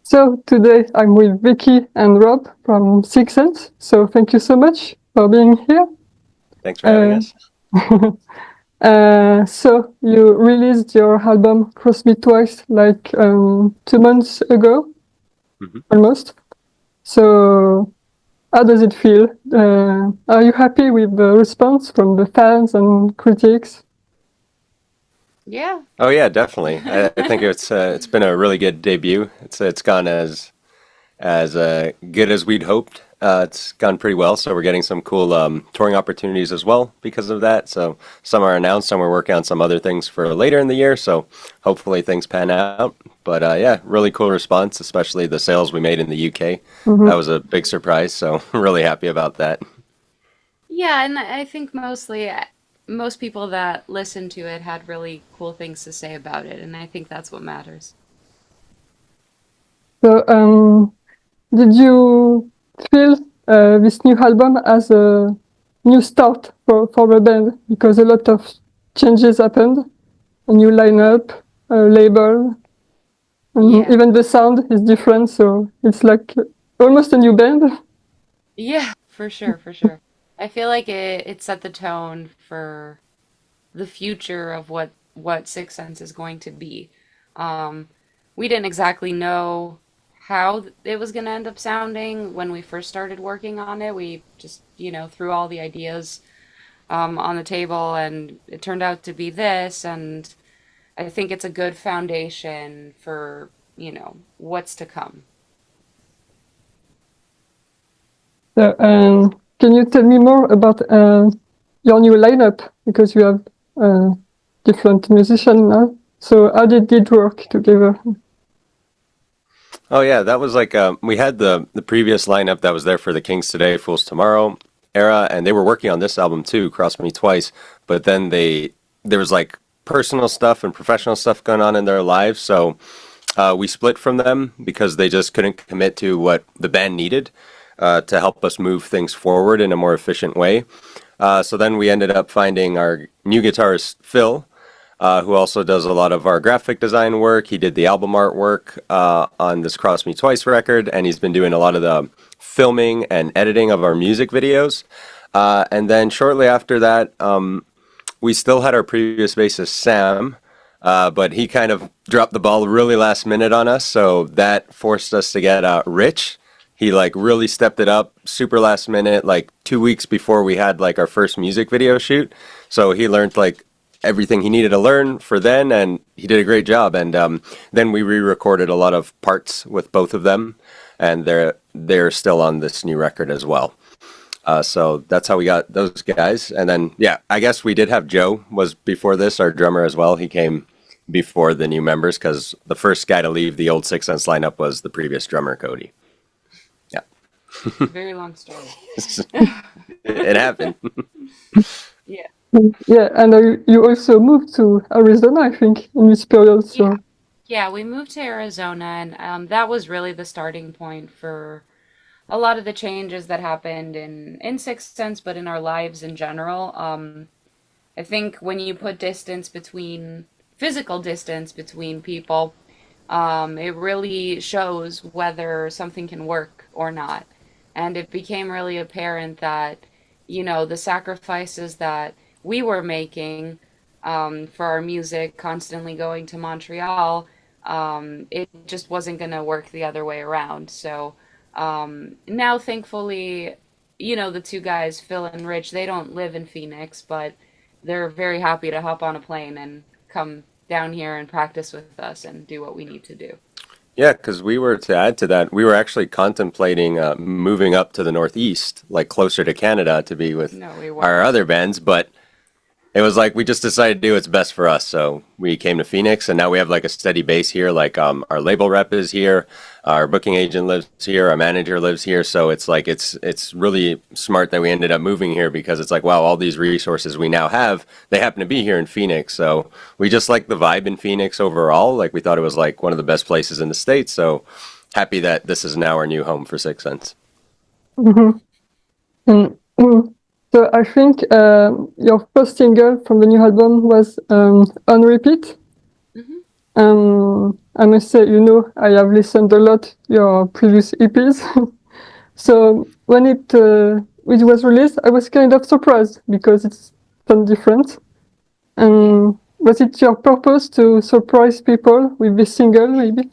So today I'm with Vicky and Rob from SICKSENSE. So thank you so much for being here. Thanks for having us. So you released your album Cross Me Twice like 2 months ago, almost. So how does it feel? Are you happy with the response from the fans and critics? Yeah. Oh yeah, definitely. I think it's been a really good debut. It's gone as good as we'd hoped. It's gone pretty well, so we're getting some cool touring opportunities as well because of that. So some are announced, some we're working on some other things for later in the year. So hopefully things pan out. But yeah, really cool response, especially the sales we made in the UK. That was a big surprise. So really happy about that. Yeah, and I think mostly most people that listened to it had really cool things to say about it, and I think that's what matters. So did you feel this new album as a new start for the band? Because a lot of changes happened, a new lineup, a label, and Yeah. even the sound is different. So it's like almost a new band. Yeah, for sure, for sure. I feel like it set the tone for the future of what Sixth Sense is going to be. Um, we didn't exactly know how it was going to end up sounding when we first started working on it. We just, threw all the ideas on the table, and it turned out to be this. And I think it's a good foundation for, what's to come. So, can you tell me more about your new lineup? Because you have different musicians now. So how did it work together? Oh yeah, that was like we had the previous lineup that was there for the Kings Today, Fools Tomorrow era, and they were working on this album too, Cross Me Twice. But then there was like personal stuff and professional stuff going on in their lives, so we split from them because they just couldn't commit to what the band needed to help us move things forward in a more efficient way. So then we ended up finding our new guitarist Phil, who also does a lot of our graphic design work. He did the album artwork on this Cross Me Twice record, and he's been doing a lot of the filming and editing of our music videos. And then shortly after that, we still had our previous bassist Sam, but he kind of dropped the ball really last minute on us, so that forced us to get Rich. He like really stepped it up super last minute, like 2 weeks before we had like our first music video shoot. So he learned like everything he needed to learn for then, and he did a great job. And then we re-recorded a lot of parts with both of them, and they're still on this new record as well. So that's how we got those guys. And then yeah, I guess we did have Joe was before this, our drummer as well. He came before the new members because the first guy to leave the old Six Sense lineup was the previous drummer, Cody. Yeah, Very long story. it happened. Yeah. Yeah, and you also moved to Arizona, I think, in this period. Yeah. So Yeah, we moved to Arizona, and that was really the starting point for a lot of the changes that happened in Sixth Sense, but in our lives in general. I think when you put physical distance between people, it really shows whether something can work or not. And it became really apparent that, the sacrifices that we were making for our music, constantly going to Montreal, it just wasn't going to work the other way around. So now, thankfully, the two guys, Phil and Rich, they don't live in Phoenix, but they're very happy to hop on a plane and come down here and practice with us and do what we need to do. Yeah, because we were to add to that, we were actually contemplating moving up to the Northeast, like closer to Canada, to be with No, we our weren't. other bands, but it was like we just decided to do what's best for us. So we came to Phoenix, and now we have like a steady base here. Like our label rep is here, our booking agent lives here, our manager lives here. So it's like it's really smart that we ended up moving here because it's like wow, all these resources we now have, they happen to be here in Phoenix. So we just like the vibe in Phoenix overall. Like we thought it was like one of the best places in the state. So happy that this is now our new home for Six Sense. mhm. And, so I think your first single from the new album was On Repeat. Hmm. I must say, I have listened a lot your previous EPs. So when it was released, I was kind of surprised because it's done different. Was it your purpose to surprise people with this single, maybe?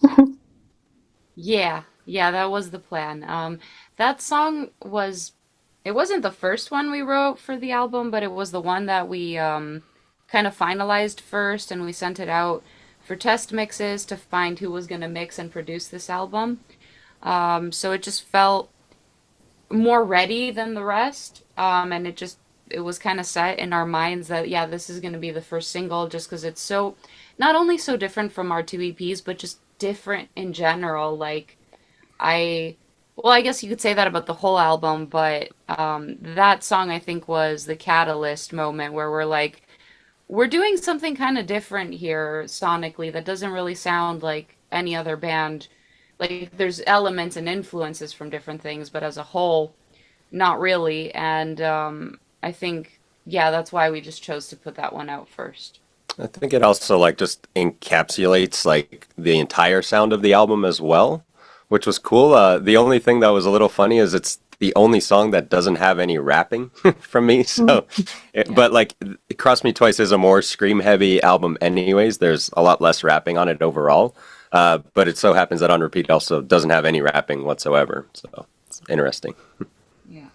Yeah, that was the plan. That song it wasn't the first one we wrote for the album, but it was the one that we kind of finalized first, and we sent it out for test mixes to find who was going to mix and produce this album. So it just felt more ready than the rest, and it was kind of set in our minds that yeah, this is going to be the first single, just because it's so not only so different from our two EPs, but just different in general. Like I, well, I guess you could say that about the whole album, but that song I think was the catalyst moment where we're like, we're doing something kind of different here sonically that doesn't really sound like any other band. Like there's elements and influences from different things, but as a whole, not really. And I think, yeah, that's why we just chose to put that one out first. I think it also like just encapsulates like the entire sound of the album as well, which was cool. The only thing that was a little funny is it's the only song that doesn't have any rapping from me. So, Yeah. but like Cross Me Twice is a more scream heavy album anyways. There's a lot less rapping on it overall. But it so happens that On Repeat also doesn't have any rapping whatsoever. So it's interesting. Yeah.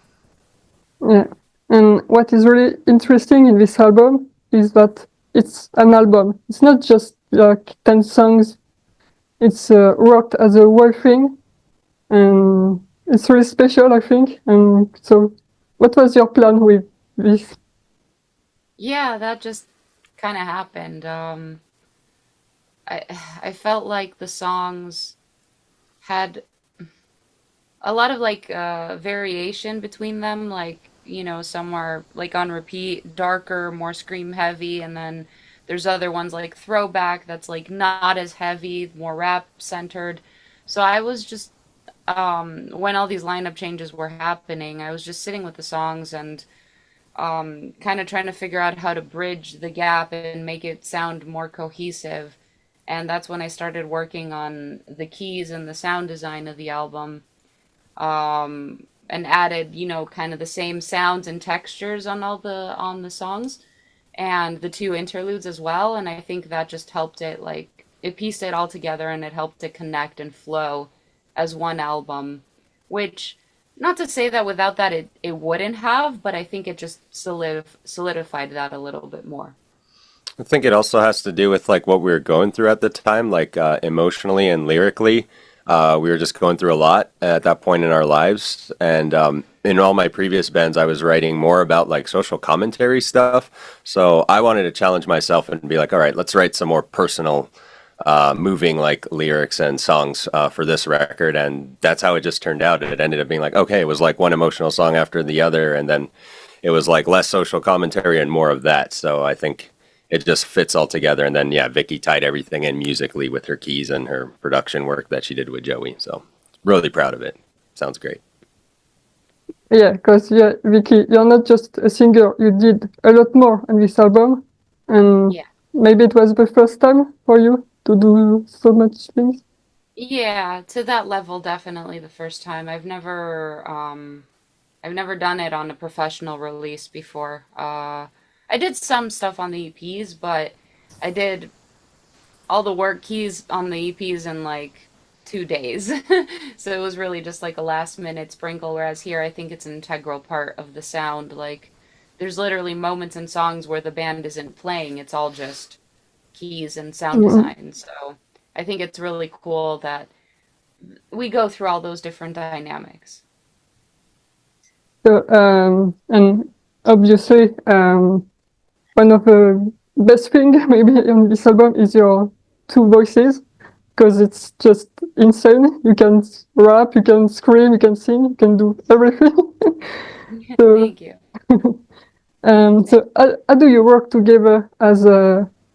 Yeah. And what is really interesting in this album is that it's an album. It's not just like 10 songs. It's worked as a whole thing. And it's really special, I think. And so, what was your plan with this? Yeah, that just kind of happened. I I felt like the songs had a lot of like variation between them. Like some are like on repeat, darker, more scream heavy, and then there's other ones like Throwback that's like not as heavy, more rap centered. So I was just when all these lineup changes were happening, I was just sitting with the songs and kind of trying to figure out how to bridge the gap and make it sound more cohesive. And that's when I started working on the keys and the sound design of the album, and added, kind of the same sounds and textures on the songs and the two interludes as well. And I think that just helped it like it pieced it all together and it helped it connect and flow as one album, which not to say that without that it wouldn't have, but I think it just solidified that a little bit more. I think it also has to do with like what we were going through at the time, like emotionally and lyrically. We were just going through a lot at that point in our lives, and in all my previous bands, I was writing more about like social commentary stuff. So I wanted to challenge myself and be like, all right, let's write some more personal, moving like lyrics and songs for this record, and that's how it just turned out. It ended up being like, okay, it was like one emotional song after the other, and then it was like less social commentary and more of that. So I think it just fits all together. And then, yeah, Vicky tied everything in musically with her keys and her production work that she did with Joey. So, really proud of it. Sounds great. Yeah, because Vicky, you're not just a singer. You did a lot more on this album, and Yeah. maybe it was the first time for you to do so much things. Yeah, to that level, definitely the first time. I've never done it on a professional release before. I did some stuff on the EPs, but I did all the work keys on the EPs in like 2 days. So it was really just like a last minute sprinkle, whereas here I think it's an integral part of the sound. Like there's literally moments in songs where the band isn't playing, it's all just keys and sound Mhm. design. So I think it's really cool that we go through all those different dynamics. So, and obviously, one of the best thing maybe on this album is your two voices, because it's just insane. You can rap, you can scream, you can sing, you can do everything. So, Thank you. how do you work together as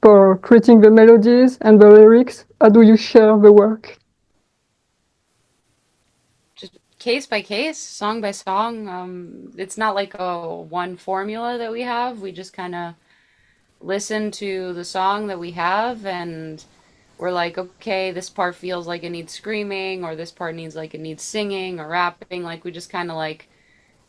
for creating the melodies and the lyrics? How do you share the work? Just case by case, song by song. It's not like a one formula that we have. We just kind of listen to the song that we have and we're like, okay, this part feels like it needs screaming, or this part needs like it needs singing or rapping. Like we just kind of like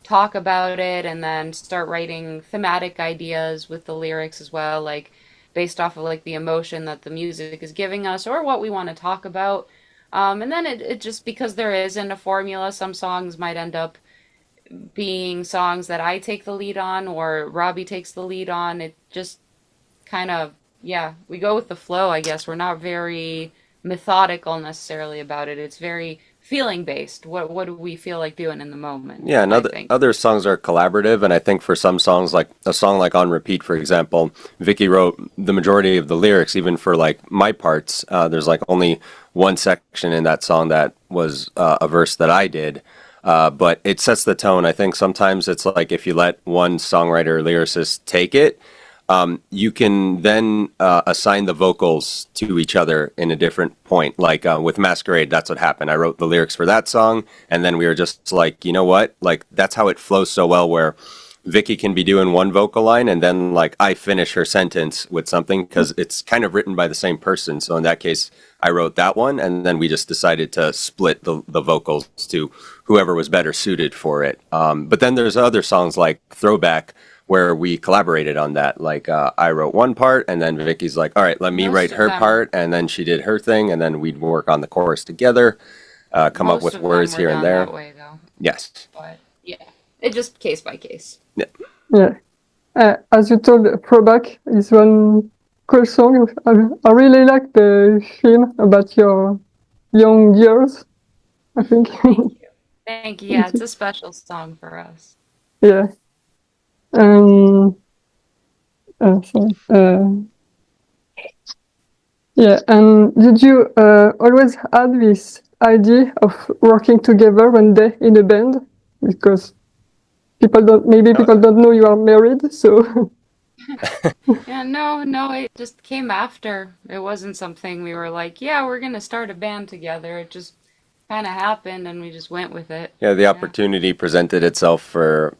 talk about it and then start writing thematic ideas with the lyrics as well, like based off of like the emotion that the music is giving us or what we want to talk about. And then it just because there isn't a formula, some songs might end up being songs that I take the lead on or Robby takes the lead on. It just kind of, yeah, we go with the flow, I guess. We're not very methodical necessarily about it. It's very feeling based. What do we feel like doing in the moment, Yeah, and I other think. other songs are collaborative, and I think for some songs, like a song like "On Repeat," for example, Vicky wrote the majority of the lyrics. Even for like my parts, there's like only one section in that song that was a verse that I did, but it sets the tone. I think sometimes it's like if you let one songwriter or lyricist take it, you can then assign the vocals to each other in a different point. Like with Masquerade, that's what happened. I wrote the lyrics for that song, and then we were just like, you know what? Like that's how it flows so well. Where Vicky can be doing one vocal line, and then like I finish her sentence with something because it's kind of written by the same person. So in that case, I wrote that one, and then we just decided to split the vocals to whoever was better suited for it. But then there's other songs like Throwback where we collaborated on that. Like I wrote one part, and then Vicky's like, "All right, let me write Most of her them, part," and then she did her thing, and then we'd work on the chorus together, come up most with of them words were here and done there. that way though. Yes. But yeah, it just case by case. Yeah. Yeah. As you told, Throwback is one cool song. I really like the theme about your young years, I think. Thank you. Thank you. Yeah, it's a special song for us. Yeah. Um, sorry. Yeah. And did you always have this idea of working together one day in a band? Because maybe Uh, people don't know you are married, so Yeah, no, no, it just came after. It wasn't something we were like, yeah, we're gonna start a band together. It just kind of happened and we just went with it. yeah, the Yeah. opportunity presented itself for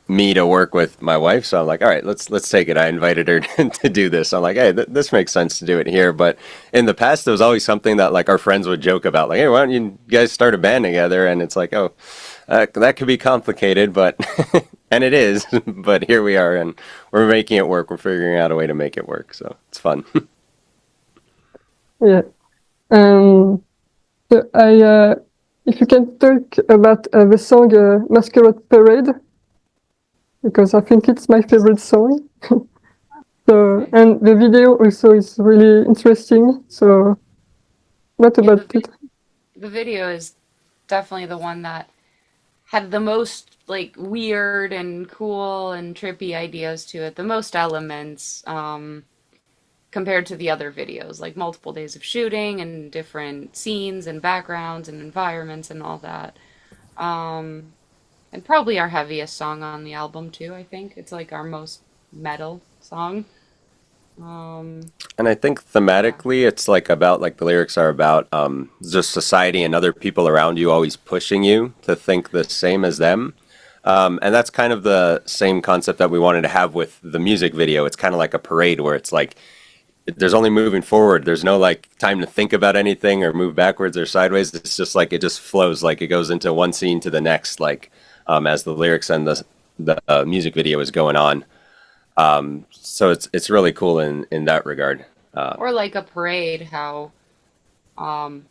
me to work with my wife, so I'm like, all right, let's take it. I invited her to do this. I'm like, hey, this makes sense to do it here. But in the past, there was always something that like our friends would joke about, like, hey, why don't you guys start a band together? And it's like, oh, that could be complicated, but and it is. But here we are, and we're making it work. We're figuring out a way to make it work, so it's fun. yeah. Um, so if you can talk about the song Masquerade Parade, because I think it's my favorite song. So, Nice. and the video also is really interesting. So, what Yeah, about it? the video is definitely the one that had the most like weird and cool and trippy ideas to it, the most elements compared to the other videos, like multiple days of shooting and different scenes and backgrounds and environments and all that. Um, and probably our heaviest song on the album too, I think. It's like our most metal song. Um, And I think yeah. thematically, it's like about like the lyrics are about just society and other people around you always pushing you to think the same as them. And that's kind of the same concept that we wanted to have with the music video. It's kind of like a parade where it's like there's only moving forward. There's no like time to think about anything or move backwards or sideways. It's just like it just flows, like it goes into one scene to the next, like as the lyrics and the music video is going on. So it's really cool in that regard. Or like a parade, how um,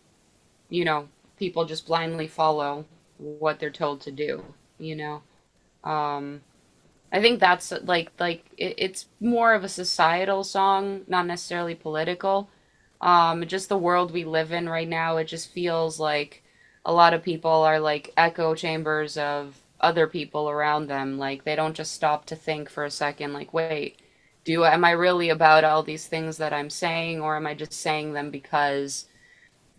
you know, people just blindly follow what they're told to do, you know. Um, I think that's it's more of a societal song, not necessarily political. Just the world we live in right now, it just feels like a lot of people are like echo chambers of other people around them. Like they don't just stop to think for a second, like, wait, do am I really about all these things that I'm saying, or am I just saying them because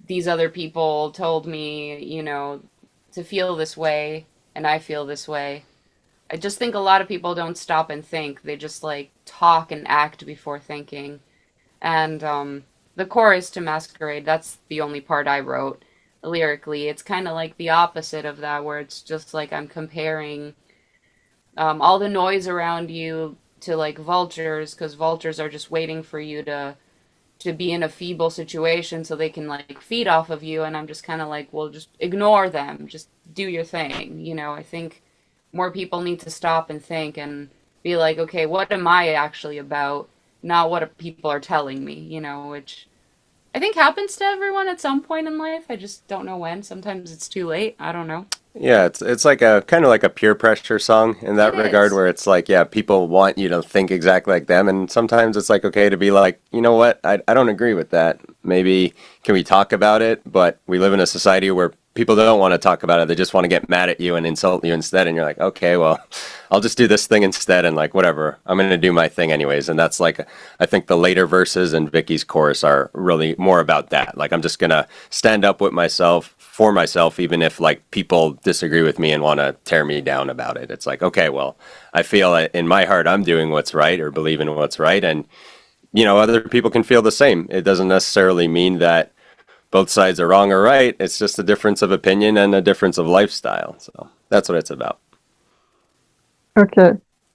these other people told me, to feel this way and I feel this way. I just think a lot of people don't stop and think. They just like talk and act before thinking. And the chorus to Masquerade, that's the only part I wrote lyrically. It's kind of like the opposite of that, where it's just like I'm comparing all the noise around you to like vultures, because vultures are just waiting for you to to be in a feeble situation so they can like feed off of you, and I'm just kind of like, well, just ignore them, just do your thing, you know. I think more people need to stop and think and be like, okay, what am I actually about, not what people are telling me, you know, which I think happens to everyone at some point in life. I just don't know when. Sometimes it's too late. I don't know. Yeah, it's like a kind of like a peer pressure song in It that regard, is. where it's like, yeah, people want you to think exactly like them, and sometimes it's like okay to be like, you know what, I don't agree with that. Maybe can we talk about it? But we live in a society where people don't want to talk about it; they just want to get mad at you and insult you instead. And you're like, okay, well, I'll just do this thing instead, and like whatever, I'm gonna do my thing anyways. And that's like, I think the later verses and Vicky's chorus are really more about that. Like I'm just gonna stand up with myself for myself, even if like people disagree with me and want to tear me down about it. It's like, okay, well, I feel in my heart I'm doing what's right or believe in what's right, and you know, other people can feel the same. It doesn't necessarily mean that both sides are wrong or right. It's just a difference of opinion and a difference of lifestyle. So that's what it's about. Okay.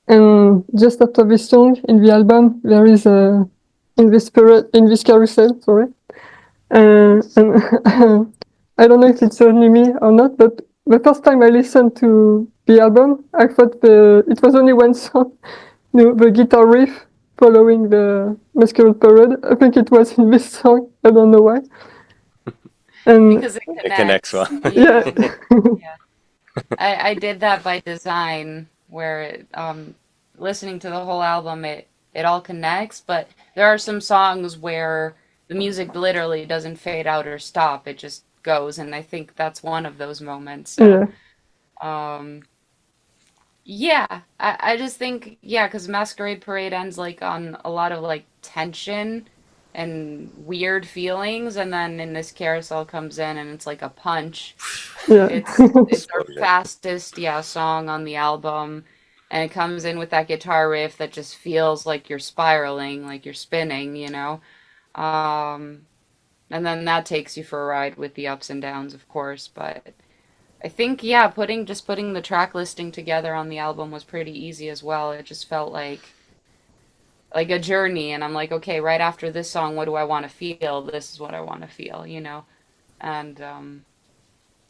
And just after this song in the album, there is a in this carousel, sorry. And I don't know if it's only me or not, but the first time I listened to the album, I thought it was only one song, you know, the guitar riff following the Masquerade Parade. I think it was in this song. I don't know why. And Because it It connects connects. well. yeah, Yeah. Yeah. I did that by design, where listening to the whole album, it all connects, but there are some songs where the music literally doesn't fade out or stop. It just goes, and I think that's one of those moments. So, yeah, um, yeah, I just think, yeah, because Masquerade Parade ends like on a lot of like tension and weird feelings, and then in this carousel comes in and it's like a punch. yeah. It's our Exploded it. fastest, yeah, song on the album, and it comes in with that guitar riff that just feels like you're spiraling, like you're spinning, you know. Um, and then that takes you for a ride with the ups and downs, of course. But I think, yeah, putting the track listing together on the album was pretty easy as well. It just felt like a journey, and I'm like, okay, right after this song, what do I want to feel? This is what I want to feel, you know. And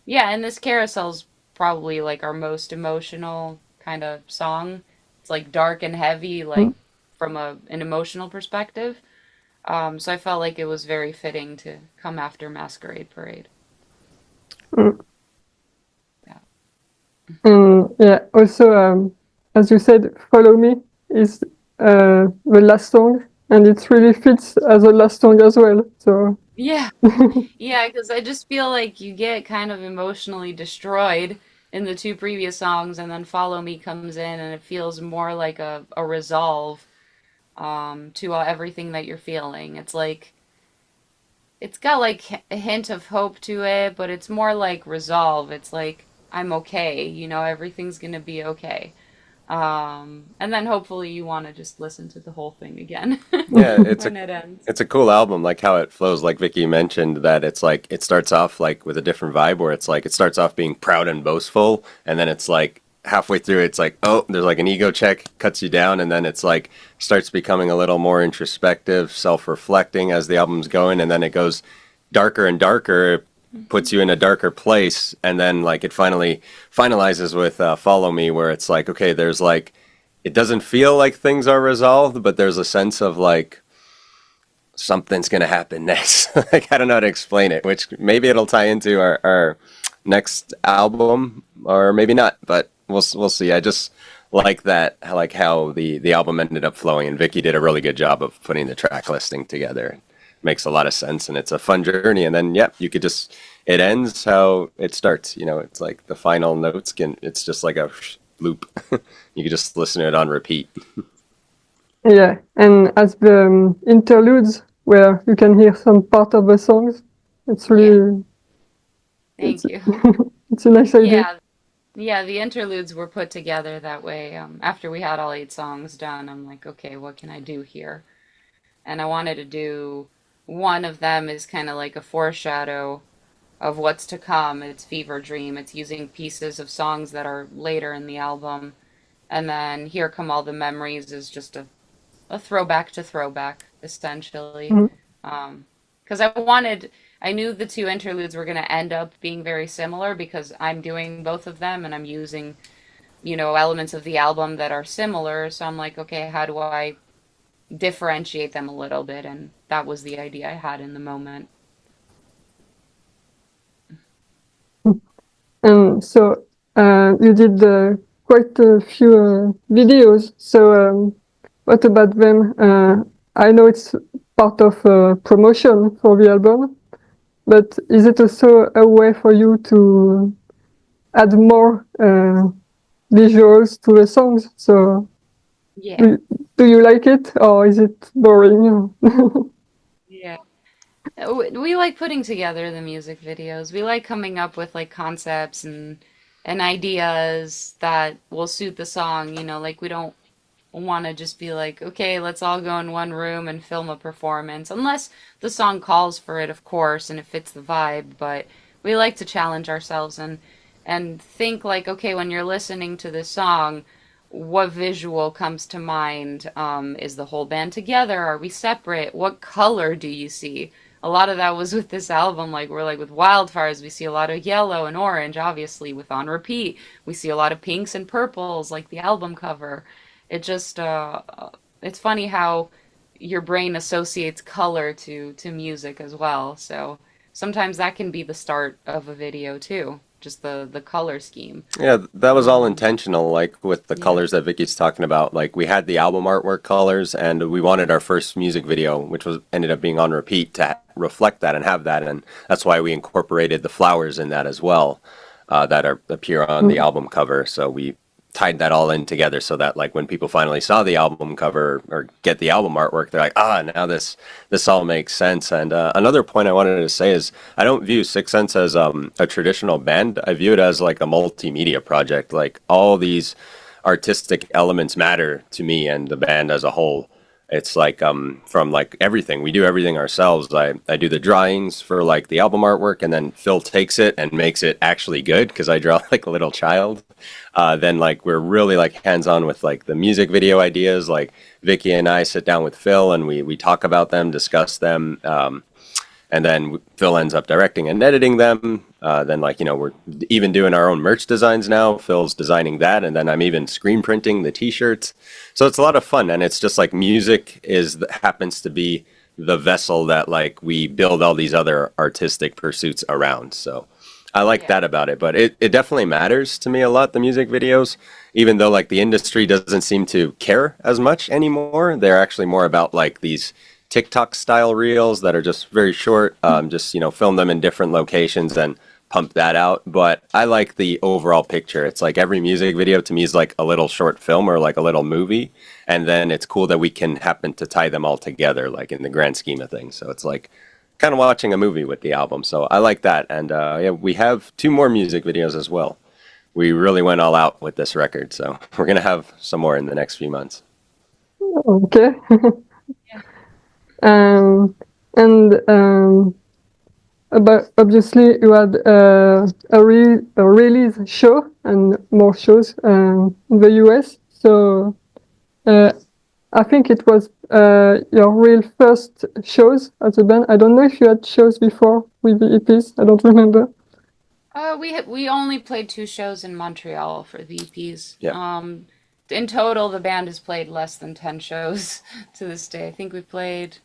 yeah, and this carousel's probably like our most emotional kind of song. It's like dark and heavy, like from an emotional perspective. So I felt like it was very fitting to come after Masquerade Parade. Mm. Yeah. And yeah, also, as you said, Follow Me is the last song, and it really fits as a last song as well. So, Yeah. Yeah, because I just feel like you get kind of emotionally destroyed in the two previous songs, and then Follow Me comes in, and it feels more like a resolve to everything that you're feeling. It's like it's got like a hint of hope to it, but it's more like resolve. It's like I'm okay, you know, everything's gonna be okay. And then hopefully you want to just listen to the whole thing again Yeah, when it ends. it's a cool album, like how it flows. Like Vicky mentioned, that it's like it starts off like with a different vibe, where it's like it starts off being proud and boastful, and then it's like halfway through, it's like oh, there's like an ego check, cuts you down, and then it's like starts becoming a little more introspective, self-reflecting as the album's going, and then it goes darker and darker. It puts you in a darker place, and then like it finally finalizes with "Follow Me," where it's like okay, there's like it doesn't feel like things are resolved, but there's a sense of like something's gonna happen next. Like I don't know how to explain it, which maybe it'll tie into our next album or maybe not, but we'll see. I just like that, I like how the album ended up flowing, and Vicky did a really good job of putting the track listing together. It makes a lot of sense, and it's a fun journey. And then yep, you could just it ends how it starts. You know, it's like the final notes can. It's just like a loop. You could just listen to it on repeat. yeah, and as the interludes where you can hear some part of the songs, it's Yeah, really it's thank you. it's a nice idea. Yeah, yeah, the interludes were put together that way. After we had all 8 songs done, I'm like, okay, what can I do here? And I wanted to do one of them is kind of like a foreshadow of what's to come. It's Fever Dream. It's using pieces of songs that are later in the album. And then Here Come All the Memories is just a throwback to throwback, essentially. Mhm. Because I knew the two interludes were going to end up being very similar because I'm doing both of them and I'm using, elements of the album that are similar. So I'm like, okay, how do I differentiate them a little bit? And that was the idea I had in the moment. And so you did quite a few videos. So what about them? I know it's part of promotion for the album, but is it also a way for you to add more visuals to the songs? So Yeah. do you like it or is it boring? Yeah. We like putting together the music videos. We like coming up with like concepts and ideas that will suit the song, like we don't want to just be like, okay, let's all go in one room and film a performance, unless the song calls for it, of course, and it fits the vibe. But we like to challenge ourselves and think like, okay, when you're listening to this song, what visual comes to mind? Is the whole band together? Are we separate? What color do you see? A lot of that was with this album. Like we're like with Wildfires, we see a lot of yellow and orange. Obviously, with On Repeat, we see a lot of pinks and purples, like the album cover. It just it's funny how your brain associates color to music as well. So sometimes that can be the start of a video too, just the color scheme. Yeah, that was all Um, intentional, like with the yeah. colors that Vicky's talking about. Like we had the album artwork colors and we wanted our first music video, which was ended up being On Repeat, to reflect that and have that. And that's why we incorporated the flowers in that as well, appear on the album cover. So we tied that all in together so that like when people finally saw the album cover or get the album artwork, they're like, ah, now this all makes sense. And another point I wanted to say is I don't view Six Sense as a traditional band. I view it as like a multimedia project. Like all these artistic elements matter to me and the band as a whole. It's like from like everything. We do everything ourselves. I do the drawings for like the album artwork and then Phil takes it and makes it actually good because I draw like a little child. Then like we're really like hands on with like the music video ideas. Like Vicky and I sit down with Phil and we talk about them, discuss them. And then Phil ends up directing and editing them. Then, like, we're even doing our own merch designs now. Phil's designing that, and then I'm even screen printing the T-shirts. So it's a lot of fun, and it's just like music happens to be the vessel that like we build all these other artistic pursuits around. So I like Yeah. that about it, but it definitely matters to me a lot, the music videos, even though like the industry doesn't seem to care as much anymore. They're actually more about like these TikTok style reels that are just very short, just, film them in different locations and pump that out. But I like the overall picture. It's like every music video to me is like a little short film or like a little movie. And then it's cool that we can happen to tie them all together, like in the grand scheme of things. So it's like kind of watching a movie with the album. So I like that. And yeah, we have two more music videos as well. We really went all out with this record. So we're going to have some more in the next few months. Okay. Yeah. And but obviously you had a release show and more shows in the US. So uh, I think it was your real first shows as a band. I don't know if you had shows before with the EPs. I don't remember. We only played two shows in Montreal for the EPs. Yeah. In total, the band has played less than 10 shows to this day. I think we played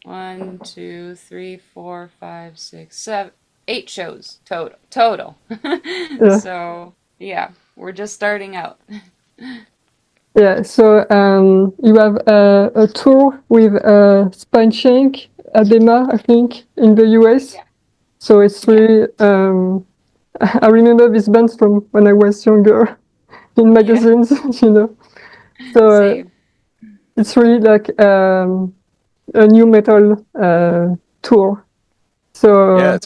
one, two, three, four, five, six, seven, 8 shows total. Yeah. So yeah, we're just starting out. Yeah. So you have a tour with Spank, Adema, I think, in the US. Yeah. So it's Yeah. really I remember these bands from when I was younger in Yeah. magazines, you know. So Same. it's really like a new metal tour. Yeah, So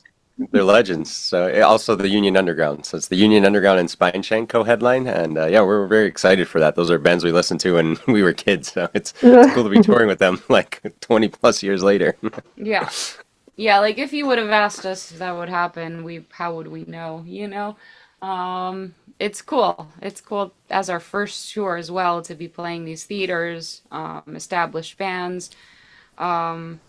they're legends. So also the Union Underground. So it's the Union Underground and Spineshank co-headline, and yeah, we're very excited for that. Those are bands we listened to when we were kids. So it's yeah, cool to be touring with them like 20 plus years later. Yeah. Yeah, like if you would have asked us if that would happen, how would we know? It's cool. It's cool as our first tour as well to be playing these theaters, established bands. Um,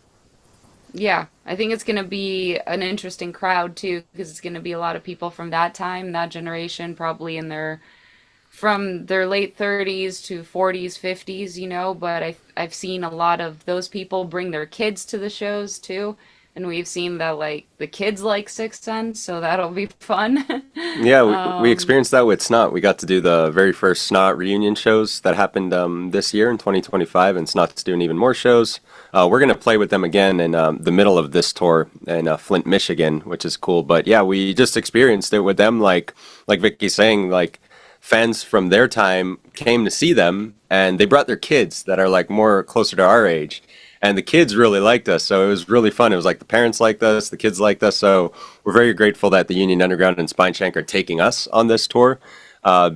Yeah, I think it's going to be an interesting crowd too, because it's going to be a lot of people from that time, that generation, probably in their from their late 30s to 40s, 50s, but I've seen a lot of those people bring their kids to the shows too. And we've seen that like the kids like Sixth Sense, so that'll be fun. Yeah, we um, experienced that with Snot. We got to do the very first Snot reunion shows that happened this year in 2025, and Snot's doing even more shows. We're gonna play with them again in the middle of this tour in Flint, Michigan, which is cool. But yeah, we just experienced it with them, like Vicky's saying, like fans from their time came to see them, and they brought their kids that are like more closer to our age. And the kids really liked us, so it was really fun. It was like the parents liked us, the kids liked us, so we're very grateful that the Union Underground and Spineshank are taking us on this tour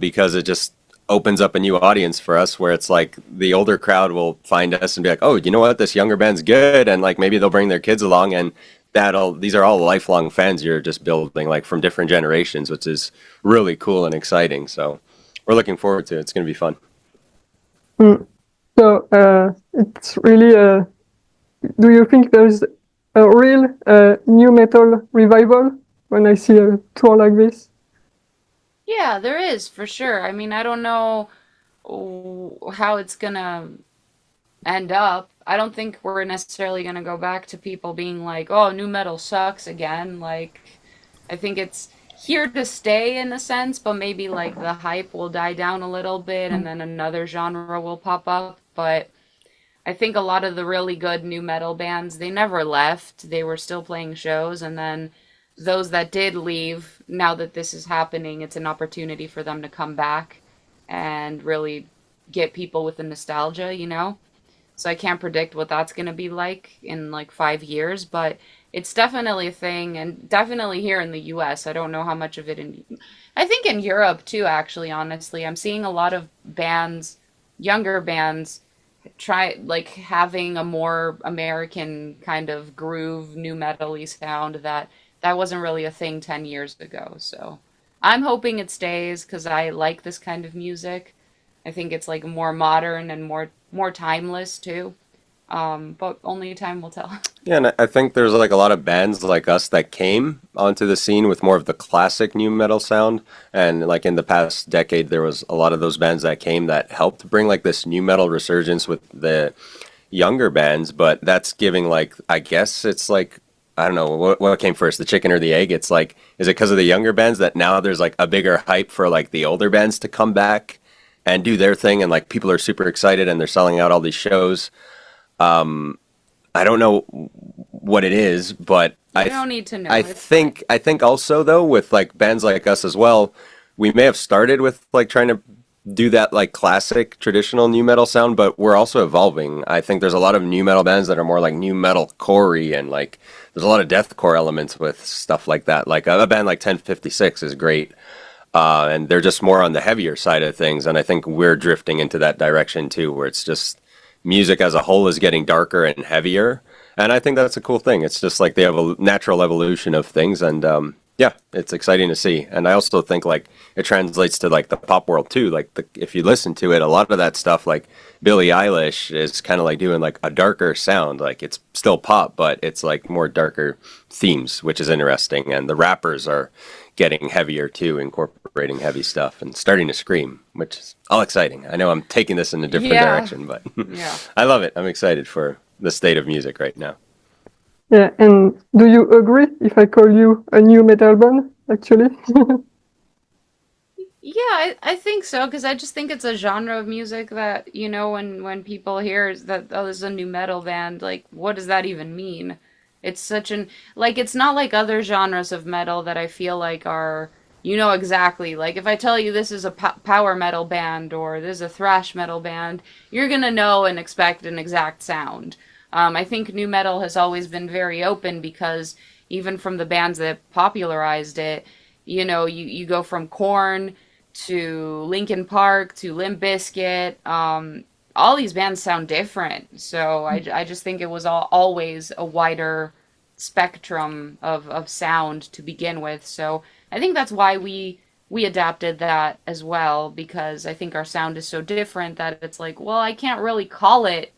because it just opens up a new audience for us where it's like the older crowd will find us and be like, oh, you know what, this younger band's good, and like maybe they'll bring their kids along, and that'll these are all lifelong fans you're just building like from different generations, which is really cool and exciting. So we're looking forward to it. It's going to be fun. Mm. So it's really. Do you think there's a real new metal revival when I see a tour like this? yeah, there is for sure. I mean, I don't know how it's gonna end up. I don't think we're necessarily gonna go back to people being like, "Oh, new metal sucks again." Like, I think it's here to stay in a sense, but maybe like the hype will die down a little bit and then another genre will pop up. But I think a lot of the really good new metal bands, they never left. They were still playing shows, and then those that did leave, now that this is happening, it's an opportunity for them to come back and really get people with the nostalgia. So I can't predict what that's going to be like in like 5 years, but it's definitely a thing, and definitely here in the US. I don't know how much of it I think in Europe too, actually, honestly. I'm seeing a lot of bands, younger bands, try like having a more American kind of groove, new metal-y sound that wasn't really a thing 10 years ago. So I'm hoping it stays because I like this kind of music. I think it's like more modern and more timeless too. But only time will tell. Yeah, and I think there's like a lot of bands like us that came onto the scene with more of the classic new metal sound. And like in the past decade, there was a lot of those bands that came that helped bring like this new metal resurgence with the younger bands. But that's giving like, I guess it's like, I don't know, what came first, the chicken or the egg? It's like, is it because of the younger bands that now there's like a bigger hype for like the older bands to come back and do their thing? And like people are super excited and they're selling out all these shows. I don't know what it is, but You don't need to know. I It's fine. think also though with like bands like us as well, we may have started with like trying to do that like classic traditional new metal sound, but we're also evolving. I think there's a lot of new metal bands that are more like new metal core-y and like there's a lot of deathcore elements with stuff like that. Like a band like 1056 is great. And they're just more on the heavier side of things, and I think we're drifting into that direction too, where it's just music as a whole is getting darker and heavier, and I think that's a cool thing. It's just like the natural evolution of things, and yeah, it's exciting to see. And I also think like it translates to like the pop world too. Like if you listen to it, a lot of that stuff, like Billie Eilish, is kind of like doing like a darker sound. Like it's still pop, but it's like more darker themes, which is interesting. And the rappers are getting heavier too, incorporating heavy stuff and starting to scream, which is all exciting. I know I'm taking this in a different Yeah. direction, but Yeah. I love it. I'm excited for the state of music right now. Yeah, and do you agree if I call you a new metal band, actually? Yeah, I think so because I just think it's a genre of music that, when people hear that, oh, this is a new metal band, like what does that even mean? It's such an like it's not like other genres of metal that I feel like are exactly. Like if I tell you this is a power metal band or this is a thrash metal band, you're gonna know and expect an exact sound. I think new metal has always been very open because even from the bands that popularized it, you go from Korn to Linkin Park to Limp Bizkit. All these bands sound different. So I just think it was always a wider spectrum of sound to begin with. So I think that's why we adapted that as well because I think our sound is so different that it's like, well, I can't really call it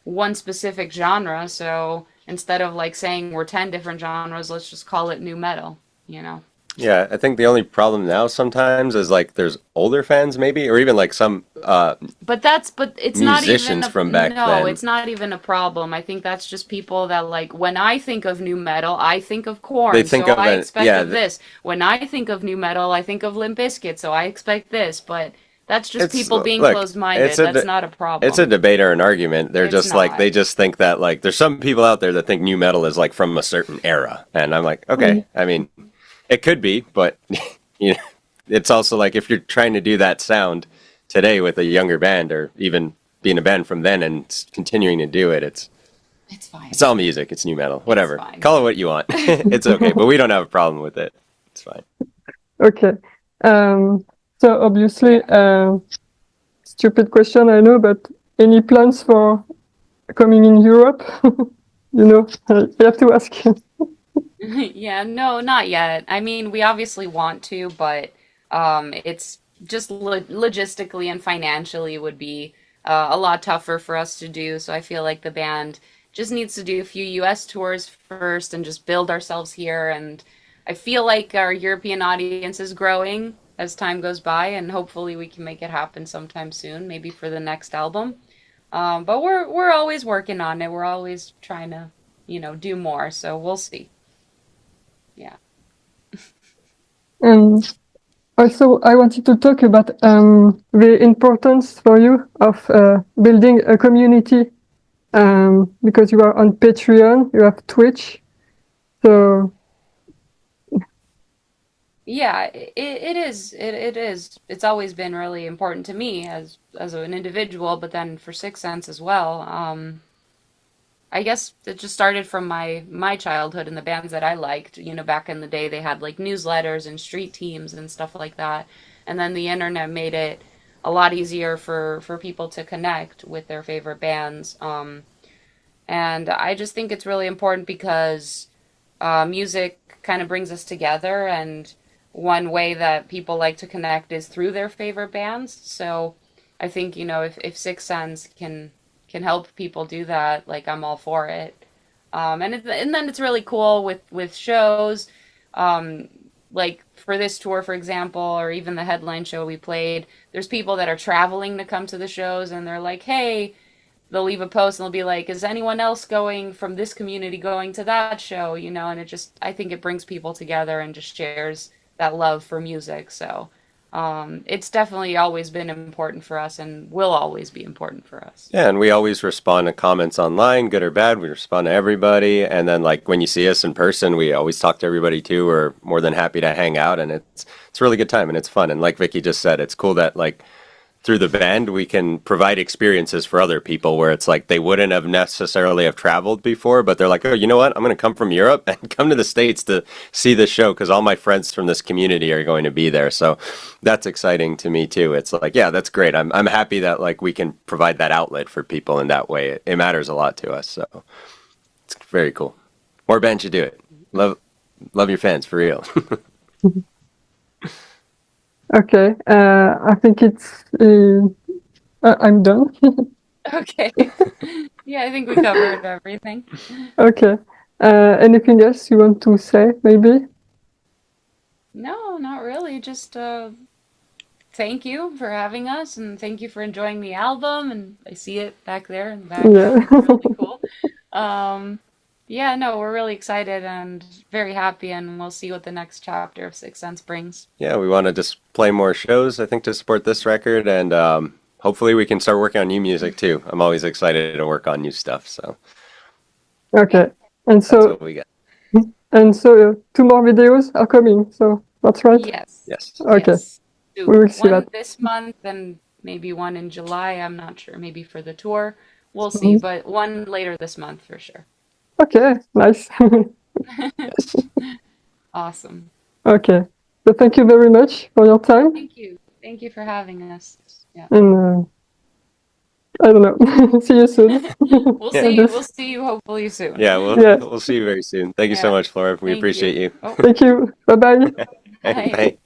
one specific genre. So instead of like saying we're 10 different genres, let's just call it new metal, you know? Yeah, I think the only problem now sometimes is like there's older fans maybe, or even like some But it's not even musicians a, from back no, then. it's not even a problem. I think that's just people that like, when I think of new metal, I think of They Korn, think so of I an expect yeah, of this. When I think of new metal, I think of Limp Bizkit, so I expect this. But that's just it's people being look, it's closed-minded. a That's de- not a it's a problem. debate or an argument. They're It's just like not. they just think that like there's some people out there that think new metal is like from a certain era, and I'm like, okay, Mm. I mean, it could be, but you know, it's also like if you're trying to do that sound today with a younger band, or even being a band from then and continuing to do it, It's it's fine. all music. It's new metal, It's whatever. fine. Call it what you want. It's okay, but we don't have a problem with it. It's fine. Okay. So obviously, Yeah. stupid question, I know, but any plans for coming in Europe? You know, I have to ask. Yeah, no, not yet. I mean, we obviously want to, but it's just logistically and financially would be a lot tougher for us to do. So I feel like the band just needs to do a few US tours first and just build ourselves here. And I feel like our European audience is growing as time goes by, and hopefully we can make it happen sometime soon, maybe for the next album. But we're always working on it. We're always trying to, do more. So we'll see. Yeah. Um, Also, I wanted to talk about the importance for you of building a community, because you are on Patreon, you have Twitch, so Yeah, it is. It is. It's always been really important to me as an individual, but then for Sixth Sense as well. I guess it just started from my childhood and the bands that I liked. Back in the day, they had like newsletters and street teams and stuff like that. And then the internet made it a lot easier for people to connect with their favorite bands. And I just think it's really important because music kind of brings us together, and one way that people like to connect is through their favorite bands. So I think, if Six Sense can help people do that, like I'm all for it. And then it's really cool with shows, um, like for this tour, for example, or even the headline show we played. There's people that are traveling to come to the shows, and they're like, "Hey," they'll leave a post and they'll be like, "Is anyone else going from this community going to that show?" And I think it brings people together and just shares that love for music. So it's definitely always been important for us and will always be important for us. Yeah, and we always respond to comments online, good or bad. We respond to everybody, and then like when you see us in person, we always talk to everybody too. We're more than happy to hang out, and it's a really good time and it's fun. And like Vicky just said, it's cool that like through the band we can provide experiences for other people where it's like they wouldn't have necessarily have traveled before, but they're like, oh, you know what, I'm going to come from Europe and come to the States to see the show because all my friends from this community are going to be there. So that's exciting to me too. It's like, yeah, that's great. I'm happy that like we can provide that outlet for people in that way. It matters a lot to us, so it's very cool. More bands should do it. Love your fans for real. okay. I think I'm done. Okay. Yeah, I think we covered everything. Okay. Anything else you want to say, maybe? No, not really. Just thank you for having us, and thank you for enjoying the album. And I see it back there in the Yeah. background. It's really cool. Um, yeah, no, we're really excited and very happy, and we'll see what the next chapter of Sixth Sense brings. Yeah, we want to just play more shows, I think, to support this record, and hopefully we can start working on new music too. I'm always excited to work on new stuff, so Yeah. Okay. And that's so, what we got. two more videos are coming. So that's right. Yes. Yes. Okay. Yes. We will Soon. see that. One this month and maybe one in July. I'm not sure. Maybe for the tour. We'll see. Mhm. But one later this month for sure. Okay. Nice. Yes. Awesome. Okay. So thank you very much for your time. Thank you. Thank you for having us. Yeah. And I don't know. See you soon. We'll Yeah. I see. We'll guess. see you hopefully soon. Yeah, Yeah. we'll see you very soon. Thank you so Yeah. much, Flora. We Thank you. appreciate you. Oh, Thank you. Bye bye. bye. Bye.